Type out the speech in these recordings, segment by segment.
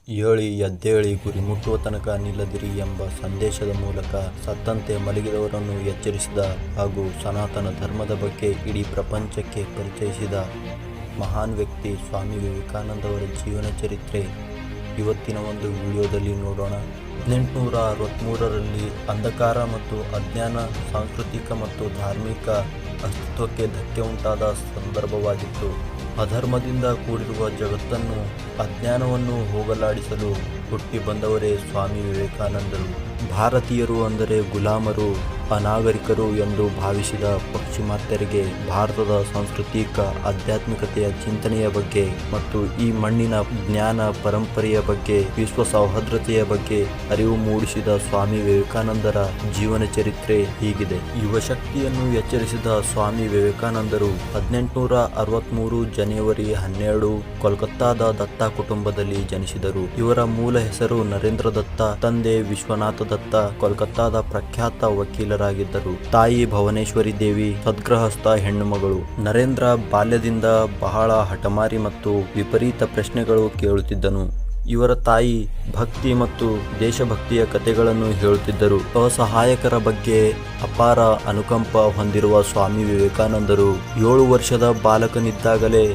ಏಳಿ ಎದ್ದೇಳಿ ಗುರಿ ಮುಟ್ಟುವ ತನಕ ನಿಲ್ಲದಿರಿ ಎಂಬ ಸಂದೇಶದ ಮೂಲಕ ಸತ್ತಂತೆ ಮಲಗಿದವರನ್ನು ಎಚ್ಚರಿಸಿದ ಹಾಗೂ ಸನಾತನ ಧರ್ಮದ ಬಗ್ಗೆ ಇಡೀ ಪ್ರಪಂಚಕ್ಕೆ ಪರಿಚಯಿಸಿದ ಮಹಾನ್ ವ್ಯಕ್ತಿ ಸ್ವಾಮಿ ವಿವೇಕಾನಂದವರ ಜೀವನ ಚರಿತ್ರೆ ಇವತ್ತಿನ ಒಂದು ವಿಡಿಯೋದಲ್ಲಿ ನೋಡೋಣ. 1863ರಲ್ಲಿ ಅಂಧಕಾರ ಮತ್ತು ಅಜ್ಞಾನ, ಸಾಂಸ್ಕೃತಿಕ ಮತ್ತು ಧಾರ್ಮಿಕ ಅಸ್ತಿತ್ವಕ್ಕೆ ಧಕ್ಕೆ ಉಂಟಾದ ಸಂದರ್ಭವಾಗಿತ್ತು. ಅಧರ್ಮದಿಂದ ಕೂಡಿರುವ ಜಗತ್ತನ್ನು, ಅಜ್ಞಾನವನ್ನು ಹೋಗಲಾಡಿಸಲು ಹುಟ್ಟಿ ಬಂದವರೇ ಸ್ವಾಮಿ ವಿವೇಕಾನಂದರು. ಭಾರತೀಯರು ಅಂದರೆ ಗುಲಾಮರು, ಅನಾಗರಿಕರು ಎಂದು ಭಾವಿಸಿದ ಪಾಶ್ಚಿಮಾತ್ಯರಿಗೆ ಭಾರತದ ಸಾಂಸ್ಕೃತಿಕ ಆಧ್ಯಾತ್ಮಿಕತೆಯ ಚಿಂತನೆಯ ಬಗ್ಗೆ ಮತ್ತು ಈ ಮಣ್ಣಿನ ಜ್ಞಾನ ಪರಂಪರೆಯ ಬಗ್ಗೆ, ವಿಶ್ವ ಸೌಹಾರ್ದತೆಯ ಬಗ್ಗೆ ಅರಿವು ಮೂಡಿಸಿದ ಸ್ವಾಮಿ ವಿವೇಕಾನಂದರ ಜೀವನ ಚರಿತ್ರೆ ಹೀಗಿದೆ. ಯುವಶಕ್ತಿಯನ್ನು ಎಚ್ಚರಿಸಿದ ಸ್ವಾಮಿ ವಿವೇಕಾನಂದರು 1863 ಜನವರಿ 12 ಕೋಲ್ಕತ್ತಾದ ದತ್ತಾ ಕುಟುಂಬದಲ್ಲಿ ಜನಿಸಿದರು. ಇವರ ಮೂಲ ಹೆಸರು ನರೇಂದ್ರ ದತ್ತ. ತಂದೆ ವಿಶ್ವನಾಥ ದತ್ತ ಕೋಲ್ಕತ್ತಾದ ಪ್ರಖ್ಯಾತ ವಕೀಲರಾಗಿದ್ದರು. ತಾಯಿ ಭುವನೇಶ್ವರಿ ದೇವಿ ಸದ್ಗೃಹಸ್ಥ ಹೆಣ್ಣು ಮಗಳು. ನರೇಂದ್ರ ಬಾಲ್ಯದಿಂದ ಬಹಳ ಹಠಮಾರಿ ಮತ್ತು ವಿಪರೀತ ಪ್ರಶ್ನೆಗಳು ಕೇಳುತ್ತಿದ್ದನು. ಇವರ ತಾಯಿ ಭಕ್ತಿ ಮತ್ತು ದೇಶಭಕ್ತಿಯ ಕಥೆಗಳನ್ನು ಹೇಳುತ್ತಿದ್ದರು. ಅಸಹಾಯಕರ ಬಗ್ಗೆ ಅಪಾರ ಅನುಕಂಪ ಹೊಂದಿರುವ ಸ್ವಾಮಿ ವಿವೇಕಾನಂದರು 7 ವರ್ಷದ ಬಾಲಕನಿದ್ದಾಗಲೇ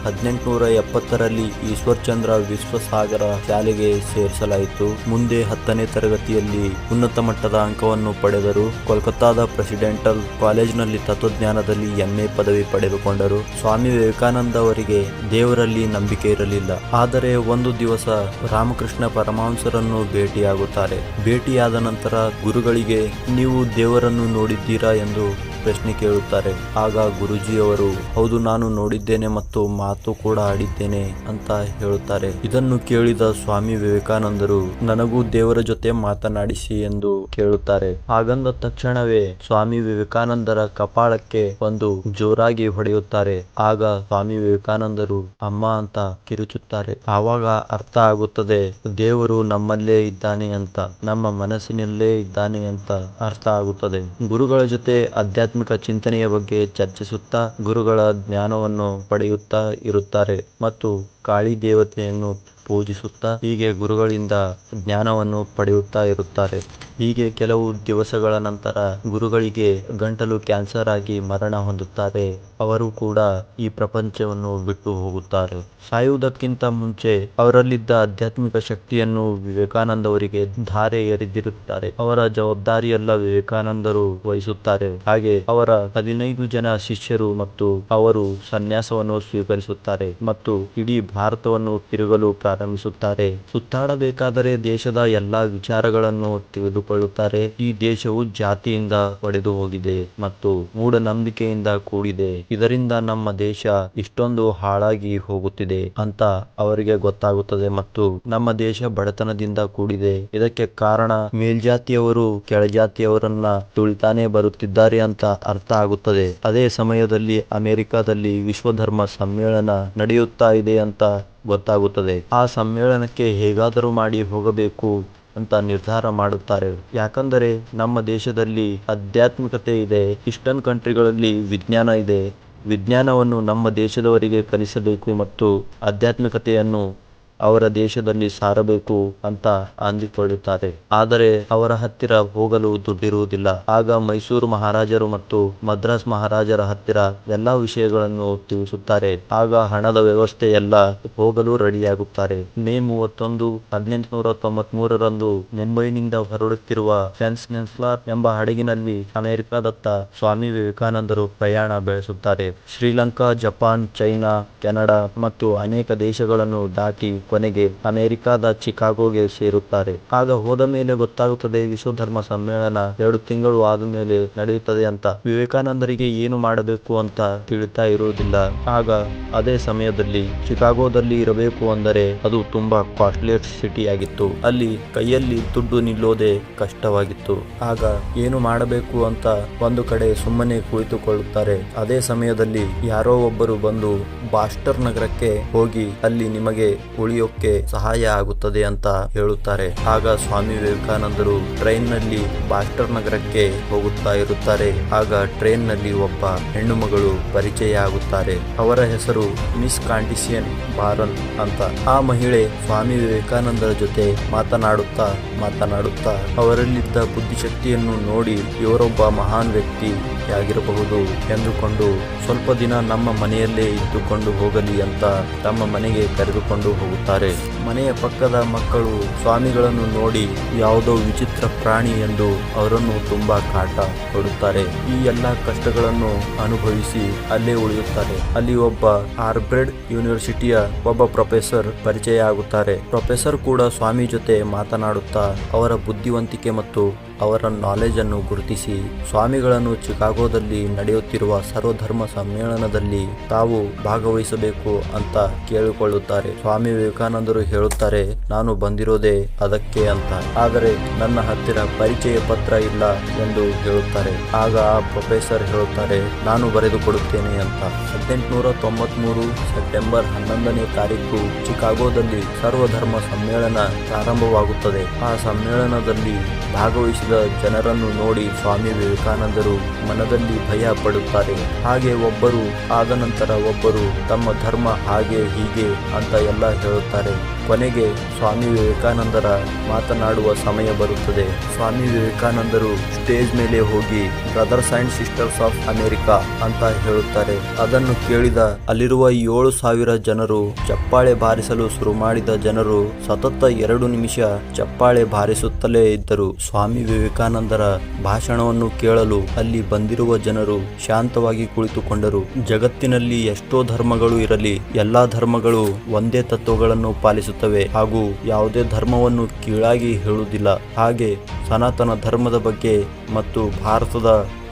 1870ರಲ್ಲಿ ಈಶ್ವರ್ಚಂದ್ರ ವಿಶ್ವಸಾಗರ ಶಾಲೆಗೆ ಸೇರಿಸಲಾಯಿತು. ಮುಂದೆ 10ನೇ ತರಗತಿಯಲ್ಲಿ ಉನ್ನತ ಮಟ್ಟದ ಅಂಕವನ್ನು ಪಡೆದರು. ಕೋಲ್ಕತ್ತಾದ ಪ್ರೆಸಿಡೆಂಟಲ್ ಕಾಲೇಜಿನಲ್ಲಿ ತತ್ವಜ್ಞಾನದಲ್ಲಿ MA ಪದವಿ ಪಡೆದುಕೊಂಡರು. ಸ್ವಾಮಿ ವಿವೇಕಾನಂದ ಅವರಿಗೆ ದೇವರಲ್ಲಿ ನಂಬಿಕೆ ಇರಲಿಲ್ಲ. ಆದರೆ ಒಂದು ದಿವಸ ರಾಮಕೃಷ್ಣ ಪರಮಹಂಸರನ್ನು ಭೇಟಿಯಾಗುತ್ತಾರೆ. ಭೇಟಿಯಾದ ನಂತರ ಗುರುಗಳಿಗೆ ನೀವು ದೇವರನ್ನು ನೋಡಿದ್ದೀರಾ ಎಂದು ಪ್ರಶ್ನೆ ಕೇಳುತ್ತಾರೆ. ಆಗ ಗುರುಜಿಯವರು ಹೌದು, ನಾನು ನೋಡಿದ್ದೇನೆ ಮತ್ತು ಮಾತು ಕೂಡ ಆಡಿದ್ದೇನೆ ಅಂತ ಹೇಳುತ್ತಾರೆ. ಇದನ್ನು ಕೇಳಿದ ಸ್ವಾಮಿ ವಿವೇಕಾನಂದರು ನನಗೂ ದೇವರ ಜೊತೆ ಮಾತನಾಡಿಸಿ ಎಂದು ಕೇಳುತ್ತಾರೆ. ಹಾಗಂದ ತಕ್ಷಣವೇ ಸ್ವಾಮಿ ವಿವೇಕಾನಂದರ ಕಪಾಳಕ್ಕೆ ಒಂದು ಜೋರಾಗಿ ಹೊಡೆಯುತ್ತಾರೆ. ಆಗ ಸ್ವಾಮಿ ವಿವೇಕಾನಂದರು ಅಮ್ಮ ಅಂತ ಕಿರುಚುತ್ತಾರೆ. ಆವಾಗ ಅರ್ಥ ಆಗುತ್ತದೆ ದೇವರು ನಮ್ಮಲ್ಲೇ ಇದ್ದಾನೆ ಅಂತ, ನಮ್ಮ ಮನಸ್ಸಿನಲ್ಲೇ ಇದ್ದಾನೆ ಅಂತ ಅರ್ಥ ಆಗುತ್ತದೆ. ಗುರುಗಳ ಜೊತೆ ಆಧ್ಯಾತ್ಮಿಕ ಚಿಂತನೆಯ ಬಗ್ಗೆ ಚರ್ಚಿಸುತ್ತಾ ಗುರುಗಳ ಜ್ಞಾನವನ್ನು ಪಡೆಯುತ್ತಾ ಇರುತ್ತಾರೆ ಮತ್ತು ಕಾಳಿ ದೇವತೆಯನ್ನು ಪೂಜಿಸುತ್ತಾ ಹೀಗೆ ಗುರುಗಳಿಂದ ಜ್ಞಾನವನ್ನು ಪಡೆಯುತ್ತಾ ಇರುತ್ತಾರೆ. ಹೀಗೆ ಕೆಲವು ದಿವಸಗಳ ನಂತರ ಗುರುಗಳಿಗೆ ಗಂಟಲು ಕ್ಯಾನ್ಸರ್ ಆಗಿ ಮರಣ ಹೊಂದುತ್ತಾರೆ. ಅವರು ಕೂಡ ಈ ಪ್ರಪಂಚವನ್ನು ಬಿಟ್ಟು ಹೋಗುತ್ತಾರೆ. ಸಾಯುವುದಕ್ಕಿಂತ ಮುಂಚೆ ಅವರಲ್ಲಿದ್ದ ಆಧ್ಯಾತ್ಮಿಕ ಶಕ್ತಿಯನ್ನು ವಿವೇಕಾನಂದ ಅವರಿಗೆ ಧಾರೆ ಎರೆದಿರುತ್ತಾರೆ. ಅವರ ಜವಾಬ್ದಾರಿಯೆಲ್ಲ ವಿವೇಕಾನಂದರು ವಹಿಸುತ್ತಾರೆ. ಹಾಗೆ ಅವರ 15 ಜನ ಶಿಷ್ಯರು ಮತ್ತು ಅವರು ಸನ್ಯಾಸವನ್ನು ಸ್ವೀಕರಿಸುತ್ತಾರೆ ಮತ್ತು ಇಡೀ ಭಾರತವನ್ನು ತಿರುಗಲು ಪ್ರಾರಂಭಿಸುತ್ತಾರೆ. ಸುತ್ತಾಡಬೇಕಾದರೆ ದೇಶದ ಎಲ್ಲಾ ವಿಚಾರಗಳನ್ನು ತಿಳಿದುಕೊಳ್ಳುತ್ತಾರೆ. ಈ ದೇಶವು ಜಾತಿಯಿಂದ ಒಡೆದು ಹೋಗಿದೆ ಮತ್ತು ಮೂಢನಂಬಿಕೆಯಿಂದ ಕೂಡಿದೆ. ಇದರಿಂದ ನಮ್ಮ ದೇಶ ಇಷ್ಟೊಂದು ಹಾಳಾಗಿ ಹೋಗುತ್ತಿದೆ ಅಂತ ಅವರಿಗೆ ಗೊತ್ತಾಗುತ್ತದೆ ಮತ್ತು ನಮ್ಮ ದೇಶ ಬಡತನದಿಂದ ಕೂಡಿದೆ. ಇದಕ್ಕೆ ಕಾರಣ ಮೇಲ್ಜಾತಿಯವರು ಕೆಳಜಾತಿಯವರನ್ನ ತುಳಿತಾನೆ ಬರುತ್ತಿದ್ದಾರೆ ಅಂತ ಅರ್ಥ ಆಗುತ್ತದೆ. ಅದೇ ಸಮಯದಲ್ಲಿ ಅಮೆರಿಕಾದಲ್ಲಿ ವಿಶ್ವಧರ್ಮ ಸಮ್ಮೇಳನ ನಡೆಯುತ್ತಾ ಇದೆ ಅಂತ ಗೊತ್ತಾಗುತ್ತದೆ. ಆ ಸಮ್ಮೇಳನಕ್ಕೆ ಹೇಗಾದರೂ ಮಾಡಿ ಹೋಗಬೇಕು ಅಂತ ನಿರ್ಧಾರ ಮಾಡುತ್ತಾರೆ. ಯಾಕಂದರೆ ನಮ್ಮ ದೇಶದಲ್ಲಿ ಆಧ್ಯಾತ್ಮಿಕತೆ ಇದೆ, ಈಸ್ಟರ್ನ್ ಕಂಟ್ರಿಗಳಲ್ಲಿ ವಿಜ್ಞಾನ ಇದೆ. ವಿಜ್ಞಾನವನ್ನು ನಮ್ಮ ದೇಶದವರಿಗೆ ಕಲಿಸಬೇಕು ಮತ್ತು ಆಧ್ಯಾತ್ಮಿಕತೆಯನ್ನು ಅವರ ದೇಶದಲ್ಲಿ ಸಾರಬೇಕು ಅಂತ ಅಂದುಕೊಳ್ಳುತ್ತಾರೆ. ಆದರೆ ಅವರ ಹತ್ತಿರ ಹೋಗಲು ದುಡ್ಡಿರುವುದಿಲ್ಲ. ಆಗ ಮೈಸೂರು ಮಹಾರಾಜರು ಮತ್ತು ಮದ್ರಾಸ್ ಮಹಾರಾಜರ ಹತ್ತಿರ ಎಲ್ಲಾ ವಿಷಯಗಳನ್ನು ತಿಳಿಸುತ್ತಾರೆ. ಆಗ ಹಣದ ವ್ಯವಸ್ಥೆ ಎಲ್ಲ ಹೋಗಲು ರೆಡಿಯಾಗುತ್ತಾರೆ. ಮೇ 31, 1893ರಂದು ಮುಂಬೈನಿಂದ ಹೊರಡುತ್ತಿರುವ ಪೆನ್ಸಿನ್ಸುಲಾ ಎಂಬ ಹಡಗಿನಲ್ಲಿ ಅಮೆರಿಕಾದತ್ತ ಸ್ವಾಮಿ ವಿವೇಕಾನಂದರು ಪ್ರಯಾಣ ಬೆಳೆಸುತ್ತಾರೆ. ಶ್ರೀಲಂಕಾ, ಜಪಾನ್, ಚೈನಾ, ಕೆನಡಾ ಮತ್ತು ಅನೇಕ ದೇಶಗಳನ್ನು ದಾಟಿ ಕೊನೆಗೆ ಅಮೆರಿಕಾದ ಚಿಕಾಗೋಗೆ ಸೇರುತ್ತಾರೆ. ಆಗ ಹೋದ ಮೇಲೆ ಗೊತ್ತಾಗುತ್ತದೆ ವಿಶ್ವಧರ್ಮ ಸಮ್ಮೇಳನ 2 ತಿಂಗಳು ಆದ ಮೇಲೆ ನಡೆಯುತ್ತದೆ ಅಂತ. ವಿವೇಕಾನಂದರಿಗೆ ಏನು ಮಾಡಬೇಕು ಅಂತ ತಿಳಿತಾ ಇರುವುದಿಲ್ಲ. ಆಗ ಅದೇ ಸಮಯದಲ್ಲಿ ಚಿಕಾಗೋದಲ್ಲಿ ಇರಬೇಕು ಅಂದರೆ ಅದು ತುಂಬಾ ಕಾಸ್ಟ್ಲಿ ಸಿಟಿ ಆಗಿತ್ತು. ಅಲ್ಲಿ ಕೈಯಲ್ಲಿ ದುಡ್ಡು ನಿಲ್ಲೋದೇ ಕಷ್ಟವಾಗಿತ್ತು. ಆಗ ಏನು ಮಾಡಬೇಕು ಅಂತ ಒಂದು ಕಡೆ ಸುಮ್ಮನೆ ಕುಳಿತುಕೊಳ್ಳುತ್ತಾರೆ. ಅದೇ ಸಮಯದಲ್ಲಿ ಯಾರೋ ಒಬ್ಬರು ಬಂದು ಬಾಸ್ಟರ್ ನಗರಕ್ಕೆ ಹೋಗಿ ಅಲ್ಲಿ ನಿಮಗೆ ಉಳಿಯಲು ಕಲಿಯೋಕೆ ಸಹಾಯ ಆಗುತ್ತದೆ ಅಂತ ಹೇಳುತ್ತಾರೆ. ಆಗ ಸ್ವಾಮಿ ವಿವೇಕಾನಂದರು ಟ್ರೈನ್ ನಲ್ಲಿ ಬಾಸ್ಟರ್ ನಗರಕ್ಕೆ ಹೋಗುತ್ತಾ ಇರುತ್ತಾರೆ. ಆಗ ಟ್ರೈನ್ ನಲ್ಲಿ ಒಬ್ಬ ಹೆಣ್ಣು ಮಗಳು ಪರಿಚಯ ಆಗುತ್ತಾರೆ. ಅವರ ಹೆಸರು ಮಿಸ್ ಕಾಂಟಿಸಿಯನ್ ಬಾರನ್ ಅಂತ. ಆ ಮಹಿಳೆ ಸ್ವಾಮಿ ವಿವೇಕಾನಂದರ ಜೊತೆ ಮಾತನಾಡುತ್ತಾ ಅವರಲ್ಲಿದ್ದ ಬುದ್ಧಿಶಕ್ತಿಯನ್ನು ನೋಡಿ ಇವರೊಬ್ಬ ಮಹಾನ್ ವ್ಯಕ್ತಿಯಾಗಿರಬಹುದು ಎಂದುಕೊಂಡು ಸ್ವಲ್ಪ ದಿನ ನಮ್ಮ ಮನೆಯಲ್ಲೇ ಇದ್ದುಕೊಂಡು ಹೋಗಲಿ ಅಂತ ತಮ್ಮ ಮನೆಗೆ ಕರೆದುಕೊಂಡು ಹೋಗುತ್ತಾರೆ. ಮನೆಯ ಪಕ್ಕದ ಮಕ್ಕಳು ಸ್ವಾಮಿಗಳನ್ನು ನೋಡಿ ಯಾವುದೋ ವಿಚಿತ್ರ ಪ್ರಾಣಿ ಎಂದು ಅವರನ್ನು ತುಂಬಾ ಕಾಟ ಕೊಡುತ್ತಾರೆ. ಈ ಎಲ್ಲಾ ಕಷ್ಟಗಳನ್ನು ಅನುಭವಿಸಿ ಅಲ್ಲೇ ಉಳಿಯುತ್ತಾರೆ. ಅಲ್ಲಿ ಒಬ್ಬ ಹಾರ್ವರ್ಡ್ ಯೂನಿವರ್ಸಿಟಿಯ ಒಬ್ಬ ಪ್ರೊಫೆಸರ್ ಪರಿಚಯ ಆಗುತ್ತಾರೆ. ಪ್ರೊಫೆಸರ್ ಕೂಡ ಸ್ವಾಮಿ ಜೊತೆ ಮಾತನಾಡುತ್ತಾ ಅವರ ಬುದ್ಧಿವಂತಿಕೆ ಮತ್ತು ಅವರ ನಾಲೆಜ್ ಅನ್ನು ಗುರುತಿಸಿ ಸ್ವಾಮಿಗಳನ್ನು ಚಿಕಾಗೋದಲ್ಲಿ ನಡೆಯುತ್ತಿರುವ ಸರ್ವಧರ್ಮ ಸಮ್ಮೇಳನದಲ್ಲಿ ತಾವು ಭಾಗವಹಿಸಬೇಕು ಅಂತ ಕೇಳಿಕೊಳ್ಳುತ್ತಾರೆ. ಸ್ವಾಮಿ ವಿವೇಕಾನಂದರು ಹೇಳುತ್ತಾರೆ, ನಾನು ಬಂದಿರೋದೇ ಅದಕ್ಕೆ ಅಂತ, ಆದರೆ ನನ್ನ ಹತ್ತಿರ ಪರಿಚಯ ಪತ್ರ ಇಲ್ಲ ಎಂದು ಹೇಳುತ್ತಾರೆ. ಆಗ ಆ ಪ್ರೊಫೆಸರ್ ಹೇಳುತ್ತಾರೆ, ನಾನು ಬರೆದು ಕೊಡುತ್ತೇನೆ ಅಂತ. 1893 ಸೆಪ್ಟೆಂಬರ್ 11ನೇ ತಾರೀಕು ಚಿಕಾಗೋದಲ್ಲಿ ಸರ್ವಧರ್ಮ ಸಮ್ಮೇಳನ ಪ್ರಾರಂಭವಾಗುತ್ತದೆ. ಆ ಸಮ್ಮೇಳನದಲ್ಲಿ ಭಾಗವಹಿಸಿದ ಜನರನ್ನು ನೋಡಿ ಸ್ವಾಮಿ ವಿವೇಕಾನಂದರು ಮನದಲ್ಲಿ ಭಯ ಪಡುತ್ತಾರೆ. ಹಾಗೆ ಒಬ್ಬರು ಆದ ನಂತರ ಒಬ್ಬರು ತಮ್ಮ ಧರ್ಮ ಹಾಗೆ ಹೀಗೆ ಅಂತ ಎಲ್ಲ ಹೇಳುತ್ತಾರೆ. ಕೊನೆಗೆ ಸ್ವಾಮಿ ವಿವೇಕಾನಂದರ ಮಾತನಾಡುವ ಸಮಯ ಬರುತ್ತದೆ. ಸ್ವಾಮಿ ವಿವೇಕಾನಂದರು ಸ್ಟೇಜ್ ಮೇಲೆ ಹೋಗಿ brothers and sisters of America ಅಂತ ಹೇಳುತ್ತಾರೆ. ಅದನ್ನು ಕೇಳಿದ ಅಲ್ಲಿರುವ 7,000 ಜನರು ಚಪ್ಪಾಳೆ ಬಾರಿಸಲು ಶುರು ಮಾಡಿದ ಜನರು ಸತತ 2 ನಿಮಿಷ ಚಪ್ಪಾಳೆ ಬಾರಿಸುತ್ತಲೇ ಇದ್ದರು. ಸ್ವಾಮಿ ವಿವೇಕಾನಂದರ ಭಾಷಣವನ್ನು ಕೇಳಲು ಅಲ್ಲಿ ಬಂದಿರುವ ಜನರು ಶಾಂತವಾಗಿ ಕುಳಿತುಕೊಂಡರು. ಜಗತ್ತಿನಲ್ಲಿ ಎಷ್ಟೋ ಧರ್ಮಗಳು ಇರಲಿ, ಎಲ್ಲಾ ಧರ್ಮಗಳು ಒಂದೇ ತತ್ವಗಳನ್ನು ಪಾಲಿಸುತ್ತವೆ ಹಾಗೂ ಯಾವುದೇ ಧರ್ಮವನ್ನು ಕೀಳಾಗಿ ಹೇಳುವುದಿಲ್ಲ. ಹಾಗೆ ಸನಾತನ ಧರ್ಮದ ಬಗ್ಗೆ ಮತ್ತು ಭಾರತದ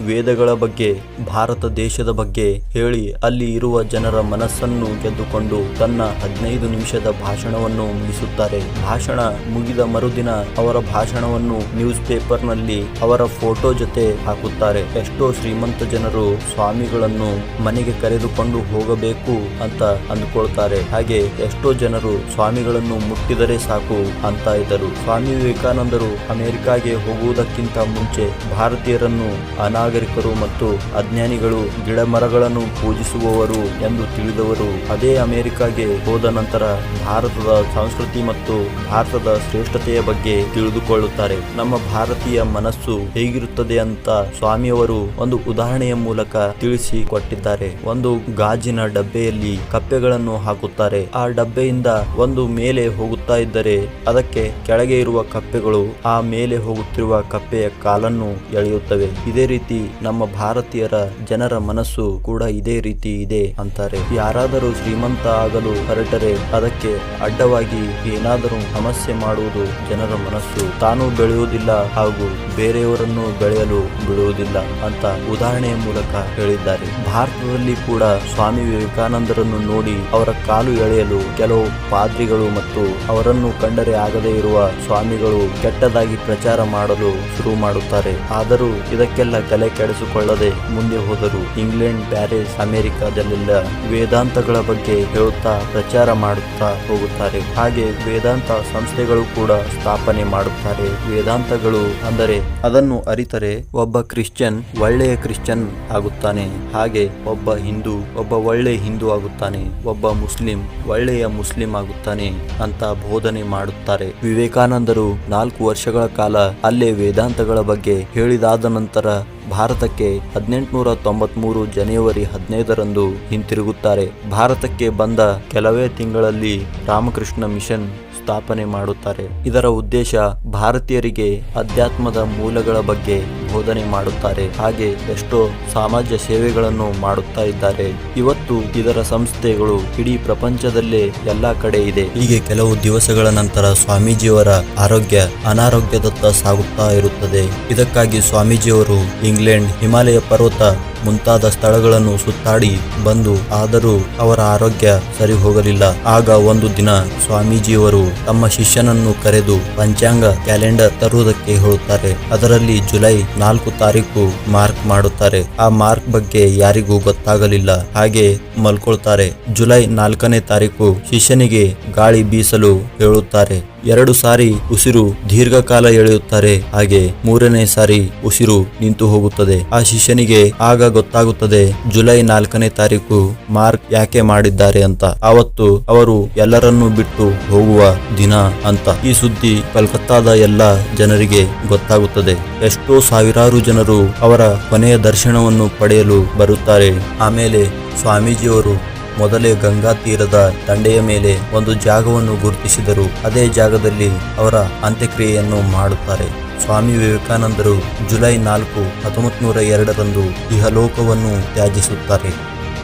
ವೇದಗಳ ಬಗ್ಗೆ, ಭಾರತ ದೇಶದ ಬಗ್ಗೆ ಹೇಳಿ ಅಲ್ಲಿ ಇರುವ ಜನರ ಮನಸ್ಸನ್ನು ಗೆದ್ದುಕೊಂಡು ತನ್ನ 15 ನಿಮಿಷದ ಭಾಷಣವನ್ನು ಮುಗಿಸುತ್ತಾರೆ. ಭಾಷಣ ಮುಗಿದ ಮರುದಿನ ಅವರ ಭಾಷಣವನ್ನು ನ್ಯೂಸ್ ಪೇಪರ್ನಲ್ಲಿ ಅವರ ಫೋಟೋ ಜೊತೆ ಹಾಕುತ್ತಾರೆ. ಎಷ್ಟೋ ಶ್ರೀಮಂತ ಜನರು ಸ್ವಾಮಿಗಳನ್ನು ಮನೆಗೆ ಕರೆದುಕೊಂಡು ಹೋಗಬೇಕು ಅಂತ ಅಂದುಕೊಳ್ತಾರೆ. ಹಾಗೆ ಎಷ್ಟೋ ಜನರು ಸ್ವಾಮಿಗಳನ್ನು ಮುಟ್ಟಿದರೆ ಸಾಕು ಅಂತ ಇದ್ದರು. ಸ್ವಾಮಿ ವಿವೇಕಾನಂದರು ಅಮೆರಿಕಾಗೆ ಹೋಗುವುದಕ್ಕಿಂತ ಮುಂಚೆ ಭಾರತೀಯರನ್ನು ಅನಾಗರಿಕರು ಮತ್ತು ಅಜ್ಞಾನಿಗಳು, ಗಿಡ ಮರಗಳನ್ನು ಪೂಜಿಸುವವರು ಎಂದು ತಿಳಿದವರು. ಅದೇ ಅಮೆರಿಕಾಗೆ ಹೋದ ನಂತರ ಭಾರತದ ಸಂಸ್ಕೃತಿ ಮತ್ತು ಭಾರತದ ಶ್ರೇಷ್ಠತೆಯ ಬಗ್ಗೆ ತಿಳಿದುಕೊಳ್ಳುತ್ತಾರೆ. ನಮ್ಮ ಭಾರತೀಯ ಮನಸ್ಸು ಹೇಗಿರುತ್ತದೆ ಅಂತ ಸ್ವಾಮಿಯವರು ಒಂದು ಉದಾಹರಣೆಯ ಮೂಲಕ ತಿಳಿಸಿ ಕೊಟ್ಟಿದ್ದಾರೆ. ಒಂದು ಗಾಜಿನ ಡಬ್ಬೆಯಲ್ಲಿ ಕಪ್ಪೆಗಳನ್ನು ಹಾಕುತ್ತಾರೆ. ಆ ಡಬ್ಬೆಯಿಂದ ಒಂದು ಮೇಲೆ ಹೋಗುತ್ತಾ ಇದ್ದರೆ ಅದಕ್ಕೆ ಕೆಳಗೆ ಇರುವ ಕಪ್ಪೆಗಳು ಆ ಮೇಲೆ ಹೋಗುತ್ತಿರುವ ಕಪ್ಪೆಯ ಕಾಲನ್ನು ಎಳೆಯುತ್ತವೆ. ಇದೇ ರೀತಿ ನಮ್ಮ ಭಾರತೀಯರ ಜನರ ಮನಸ್ಸು ಕೂಡ ಇದೇ ರೀತಿ ಇದೆ ಅಂತಾರೆ. ಯಾರಾದರೂ ಶ್ರೀಮಂತ ಆಗಲು ಹೊರಟರೆ ಅದಕ್ಕೆ ಅಡ್ಡವಾಗಿ ಏನಾದರೂ ಸಮಸ್ಯೆ ಮಾಡುವುದು ಜನರ ಮನಸ್ಸು. ತಾನು ಬೆಳೆಯುವುದಿಲ್ಲ ಹಾಗೂ ಬೇರೆಯವರನ್ನು ಬೆಳೆಯಲು ಬಿಡುವುದಿಲ್ಲ ಅಂತ ಉದಾಹರಣೆಯ ಮೂಲಕ ಹೇಳಿದ್ದಾರೆ. ಭಾರತದಲ್ಲಿ ಕೂಡ ಸ್ವಾಮಿ ವಿವೇಕಾನಂದರನ್ನು ನೋಡಿ ಅವರ ಕಾಲು ಎಳೆಯಲು ಕೆಲವು ಪಾದ್ರಿಗಳು ಮತ್ತು ಅವರನ್ನು ಕಂಡರೆ ಆಗದೇ ಇರುವ ಸ್ವಾಮಿಗಳು ಕೆಟ್ಟದಾಗಿ ಪ್ರಚಾರ ಮಾಡಲು ಶುರು ಮಾಡುತ್ತಾರೆ. ಆದರೂ ಇದಕ್ಕೆಲ್ಲ ತಲೆ ಕೆಡಿಸಿಕೊಳ್ಳದೆ ಮುಂದೆ ಹೋದರು. ಇಂಗ್ಲೆಂಡ್, ಪ್ಯಾರಿಸ್, ಅಮೆರಿಕಾದಲ್ಲೆಲ್ಲ ವೇದಾಂತಗಳ ಬಗ್ಗೆ ಹೇಳುತ್ತಾ ಪ್ರಚಾರ ಮಾಡುತ್ತಾ ಹೋಗುತ್ತಾರೆ. ಹಾಗೆ ವೇದಾಂತ ಸಂಸ್ಥೆಗಳು ಕೂಡ ಸ್ಥಾಪನೆ ಮಾಡುತ್ತಾರೆ. ವೇದಾಂತಗಳು ಅಂದರೆ ಅದನ್ನು ಅರಿತರೆ ಒಬ್ಬ ಕ್ರಿಶ್ಚಿಯನ್ ಒಳ್ಳೆಯ ಕ್ರಿಶ್ಚಿಯನ್ ಆಗುತ್ತಾನೆ, ಹಾಗೆ ಒಬ್ಬ ಹಿಂದೂ ಒಬ್ಬ ಒಳ್ಳೆಯ ಹಿಂದೂ ಆಗುತ್ತಾನೆ, ಒಬ್ಬ ಮುಸ್ಲಿಂ ಒಳ್ಳೆಯ ಮುಸ್ಲಿಂ ಆಗುತ್ತಾನೆ ಅಂತ ಬೋಧನೆ ಮಾಡುತ್ತಾರೆ. ವಿವೇಕಾನಂದರು 4 ವರ್ಷಗಳ ಕಾಲ ಅಲ್ಲೇ ವೇದಾಂತಗಳ ಬಗ್ಗೆ ಹೇಳಿದಾದ ನಂತರ ಭಾರತಕ್ಕೆ 1893 ಜನವರಿ 15ರಂದು ಹಿಂತಿರುಗುತ್ತಾರೆ. ಭಾರತಕ್ಕೆ ಬಂದ ಕೆಲವೇ ತಿಂಗಳಲ್ಲಿ ರಾಮಕೃಷ್ಣ ಮಿಷನ್ ಸ್ಥಾಪನೆ ಮಾಡುತ್ತಾರೆ. ಇದರ ಉದ್ದೇಶ ಭಾರತೀಯರಿಗೆ ಅಧ್ಯಾತ್ಮದ ಮೂಲಗಳ ಬಗ್ಗೆ ಬೋಧನೆ ಮಾಡುತ್ತಾರೆ. ಹಾಗೆ ಎಷ್ಟೋ ಸಮಾಜ ಸೇವೆಗಳನ್ನು ಮಾಡುತ್ತಾ ಇದ್ದಾರೆ. ಇವತ್ತು ಇದರ ಸಂಸ್ಥೆಗಳು ಇಡೀ ಪ್ರಪಂಚದಲ್ಲೇ ಎಲ್ಲಾ ಕಡೆ ಇದೆ. ಹೀಗೆ ಕೆಲವು ದಿವಸಗಳ ನಂತರ ಸ್ವಾಮೀಜಿಯವರ ಆರೋಗ್ಯ ಅನಾರೋಗ್ಯದತ್ತ ಸಾಗುತ್ತಾ ಇರುತ್ತದೆ. ಇದಕ್ಕಾಗಿ ಸ್ವಾಮೀಜಿಯವರು ಇಂಗ್ಲೆಂಡ್ ಹಿಮಾಲಯ ಪರ್ವತ ಮುಂತಾದ ಸ್ಥಳಗಳನ್ನು ಸುತ್ತಾಡಿ ಬಂದು ಆದರೂ ಅವರ ಆರೋಗ್ಯ ಸರಿ ಹೋಗಲಿಲ್ಲ. ಆಗ ಒಂದು ದಿನ ಸ್ವಾಮೀಜಿಯವರು ತಮ್ಮ ಶಿಷ್ಯನನ್ನು ಕರೆದು ಪಂಚಾಂಗ ಕ್ಯಾಲೆಂಡರ್ ತರುವುದಕ್ಕೆ ಹೇಳುತ್ತಾರೆ. ಅದರಲ್ಲಿ ಜುಲೈ 4 ತಾರೀಕು ಮಾರ್ಕ್ ಮಾಡುತ್ತಾರೆ. ಆ ಮಾರ್ಕ್ ಬಗ್ಗೆ ಯಾರಿಗೂ ಗೊತ್ತಾಗಲಿಲ್ಲ, ಹಾಗೆ ಮಲ್ಕೊಳ್ತಾರೆ. ಜುಲೈ 4ನೇ ತಾರೀಕು ಶಿಷ್ಯನಿಗೆ ಗಾಳಿ ಬೀಸಲು ಹೇಳುತ್ತಾರೆ. 2 ಸಾರಿ ಉಸಿರು ದೀರ್ಘಕಾಲ ಎಳೆಯುತ್ತಾರೆ. ಹಾಗೆ 3ನೇ ಸಾರಿ ಉಸಿರು ನಿಂತು ಹೋಗುತ್ತದೆ. ಆ ಶಿಷ್ಯನಿಗೆ ಆಗ ಗೊತ್ತಾಗುತ್ತದೆ ಜುಲೈ 4ನೇ ತಾರೀಕು ಮಾರ್ಕ್ ಯಾಕೆ ಮಾಡಿದ್ದಾರೆ ಅಂತ. ಆವತ್ತು ಅವರು ಎಲ್ಲರನ್ನೂ ಬಿಟ್ಟು ಹೋಗುವ ದಿನ ಅಂತ. ಈ ಸುದ್ದಿ ಕಲ್ಕತ್ತಾದ ಎಲ್ಲ ಜನರಿಗೆ ಗೊತ್ತಾಗುತ್ತದೆ. ಎಷ್ಟೋ ಸಾವಿರಾರು ಜನರು ಅವರ ಕೊನೆಯ ದರ್ಶನವನ್ನು ಪಡೆಯಲು ಬರುತ್ತಾರೆ. ಆಮೇಲೆ ಸ್ವಾಮೀಜಿಯವರು ಮೊದಲೇ ಗಂಗಾ ತೀರದ ದಂಡೆಯ ಮೇಲೆ ಒಂದು ಜಾಗವನ್ನು ಗುರುತಿಸಿದರು. ಅದೇ ಜಾಗದಲ್ಲಿ ಅವರ ಅಂತ್ಯಕ್ರಿಯೆಯನ್ನು ಮಾಡುತ್ತಾರೆ. ಸ್ವಾಮಿ ವಿವೇಕಾನಂದರು ಜುಲೈ 4, 1902 ಇಹಲೋಕವನ್ನು ತ್ಯಜಿಸುತ್ತಾರೆ.